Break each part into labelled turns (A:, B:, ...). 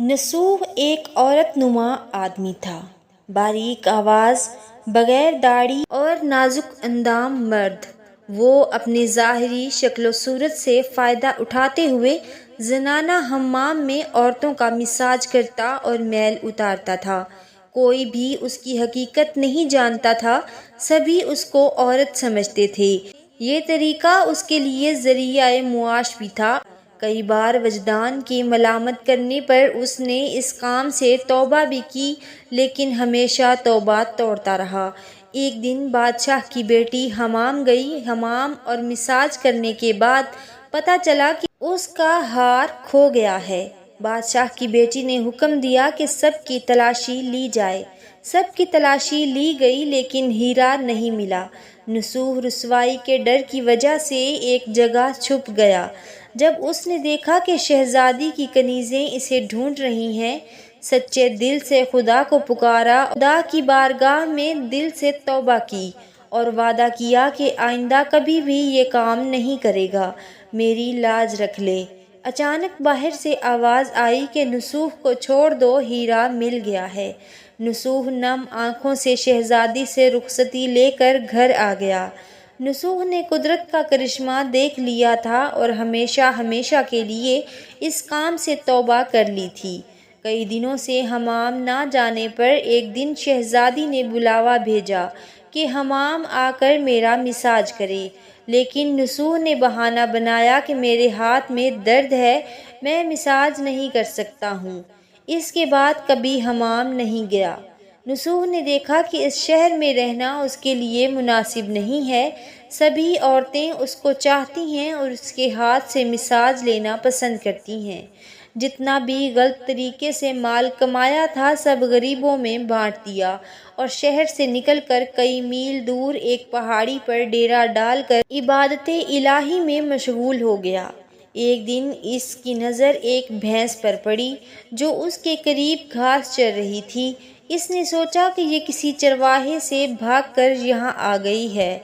A: نصوح ایک عورت نما آدمی تھا، باریک آواز، بغیر داڑھی اور نازک اندام مرد۔ وہ اپنی ظاہری شکل و صورت سے فائدہ اٹھاتے ہوئے زنانہ حمام میں عورتوں کا مساج کرتا اور میل اتارتا تھا۔ کوئی بھی اس کی حقیقت نہیں جانتا تھا، سبھی اس کو عورت سمجھتے تھے۔ یہ طریقہ اس کے لیے ذریعہ معاش بھی تھا۔ کئی بار وجدان کی ملامت کرنے پر اس نے اس کام سے توبہ بھی کی، لیکن ہمیشہ توبہ توڑتا رہا۔ ایک دن بادشاہ کی بیٹی حمام گئی۔ حمام اور مساج کرنے کے بعد پتہ چلا کہ اس کا ہار کھو گیا ہے۔ بادشاہ کی بیٹی نے حکم دیا کہ سب کی تلاشی لی جائے۔ سب کی تلاشی لی گئی لیکن ہیرا نہیں ملا۔ نصوح رسوائی کے ڈر کی وجہ سے ایک جگہ چھپ گیا۔ جب اس نے دیکھا کہ شہزادی کی کنیزیں اسے ڈھونڈ رہی ہیں، سچے دل سے خدا کو پکارا، خدا کی بارگاہ میں دل سے توبہ کی اور وعدہ کیا کہ آئندہ کبھی بھی یہ کام نہیں کرے گا، میری لاج رکھ لے۔ اچانک باہر سے آواز آئی کہ نصوح کو چھوڑ دو، ہیرا مل گیا ہے۔ نصوح نم آنکھوں سے شہزادی سے رخصتی لے کر گھر آ گیا۔ نصوح نے قدرت کا کرشمہ دیکھ لیا تھا اور ہمیشہ ہمیشہ کے لیے اس کام سے توبہ کر لی تھی۔ کئی دنوں سے حمام نہ جانے پر ایک دن شہزادی نے بلاوا بھیجا کہ حمام آ کر میرا مساج کرے، لیکن نصوح نے بہانہ بنایا کہ میرے ہاتھ میں درد ہے، میں مساج نہیں کر سکتا ہوں۔ اس کے بعد کبھی حمام نہیں گیا۔ نصوح نے دیکھا کہ اس شہر میں رہنا اس کے لیے مناسب نہیں ہے۔ سبھی عورتیں اس کو چاہتی ہیں اور اس کے ہاتھ سے مساج لینا پسند کرتی ہیں۔ جتنا بھی غلط طریقے سے مال کمایا تھا سب غریبوں میں بانٹ دیا اور شہر سے نکل کر کئی میل دور ایک پہاڑی پر ڈیرا ڈال کر عبادت الہی میں مشغول ہو گیا۔ ایک دن اس کی نظر ایک بھینس پر پڑی جو اس کے قریب گھاس چر رہی تھی۔ اس نے سوچا کہ یہ کسی چرواہے سے بھاگ کر یہاں آ گئی ہے،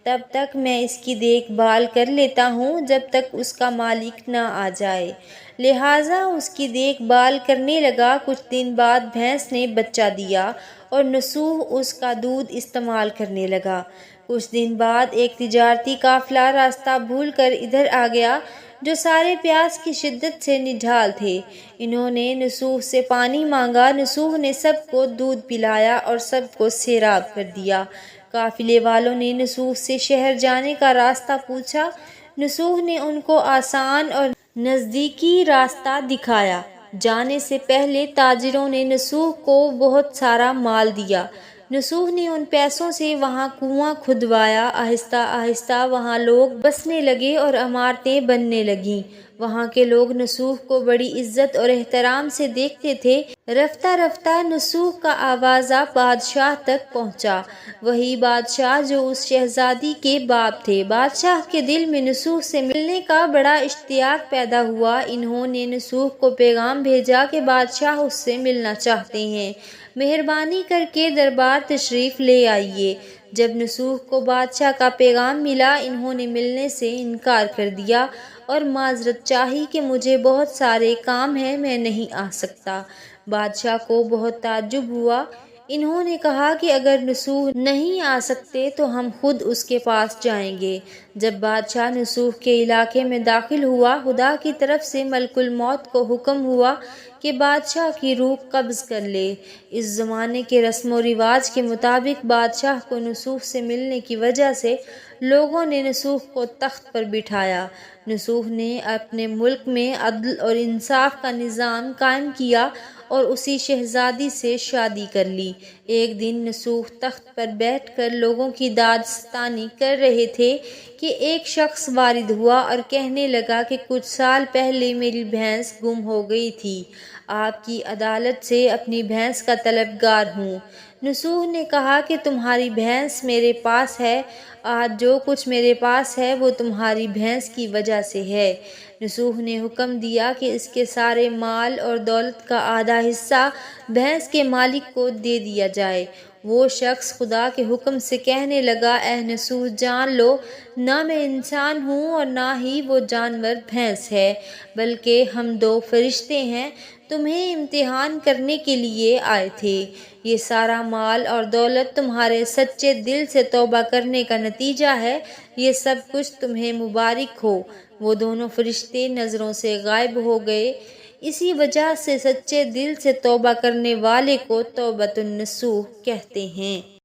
A: تب تک میں اس کی دیکھ بھال کر لیتا ہوں جب تک اس کا مالک نہ آ جائے۔ لہٰذا اس کی دیکھ بھال کرنے لگا۔ کچھ دن بعد بھینس نے بچہ دیا اور نصوح اس کا دودھ استعمال کرنے لگا۔ کچھ دن بعد ایک تجارتی قافلہ راستہ بھول کر ادھر آ گیا جو سارے پیاس کی شدت سے نڈھال تھے۔ انہوں نے نصوح سے پانی مانگا۔ نصوح نے سب کو دودھ پلایا اور سب کو سیراب کر دیا۔ قافلے والوں نے نصوح سے شہر جانے کا راستہ پوچھا۔ نصوح نے ان کو آسان اور نزدیکی راستہ دکھایا۔ جانے سے پہلے تاجروں نے نصوح کو بہت سارا مال دیا۔ نصوح نے ان پیسوں سے وہاں کنواں کھدوایا۔ آہستہ آہستہ وہاں لوگ بسنے لگے اور عمارتیں بننے لگیں۔ وہاں کے لوگ نصوح کو بڑی عزت اور احترام سے دیکھتے تھے۔ رفتہ رفتہ نصوح کا آوازہ بادشاہ تک پہنچا، وہی بادشاہ جو اس شہزادی کے باپ تھے۔ بادشاہ کے دل میں نصوح سے ملنے کا بڑا اشتیاق پیدا ہوا۔ انہوں نے نصوح کو پیغام بھیجا کہ بادشاہ اس سے ملنا چاہتے ہیں، مہربانی کر کے دربار تشریف لے آئیے۔ جب نصوح کو بادشاہ کا پیغام ملا، انہوں نے ملنے سے انکار کر دیا اور معذرت چاہی کہ مجھے بہت سارے کام ہیں، میں نہیں آ سکتا۔ بادشاہ کو بہت تعجب ہوا۔ انہوں نے کہا کہ اگر نصوح نہیں آ سکتے تو ہم خود اس کے پاس جائیں گے۔ جب بادشاہ نصوح کے علاقے میں داخل ہوا، خدا کی طرف سے ملک الموت کو حکم ہوا کہ بادشاہ کی روح قبض کر لے۔ اس زمانے کے رسم و رواج کے مطابق بادشاہ کو نصوح سے ملنے کی وجہ سے لوگوں نے نصوح کو تخت پر بٹھایا۔ نصوح نے اپنے ملک میں عدل اور انصاف کا نظام قائم کیا اور اسی شہزادی سے شادی کر لی۔ ایک دن نصوح تخت پر بیٹھ کر لوگوں کی دادستانی کر رہے تھے کہ ایک شخص وارد ہوا اور کہنے لگا کہ کچھ سال پہلے میری بھینس گم ہو گئی تھی، آپ کی عدالت سے اپنی بھینس کا طلبگار ہوں۔ نصوح نے کہا کہ تمہاری بھینس میرے پاس ہے، آج جو کچھ میرے پاس ہے وہ تمہاری بھینس کی وجہ سے ہے۔ نصوح نے حکم دیا کہ اس کے سارے مال اور دولت کا آدھا حصہ بھینس کے مالک کو دے دیا جائے۔ وہ شخص خدا کے حکم سے کہنے لگا، اے نصوح، جان لو، نہ میں انسان ہوں اور نہ ہی وہ جانور بھینس ہے، بلکہ ہم دو فرشتے ہیں تمہیں امتحان کرنے کے لیے آئے تھے۔ یہ سارا مال اور دولت تمہارے سچے دل سے توبہ کرنے کا نتیجہ ہے۔ یہ سب کچھ تمہیں مبارک ہو۔ وہ دونوں فرشتے نظروں سے غائب ہو گئے۔ اسی وجہ سے سچے دل سے توبہ کرنے والے کو توبۃ النصوح کہتے ہیں۔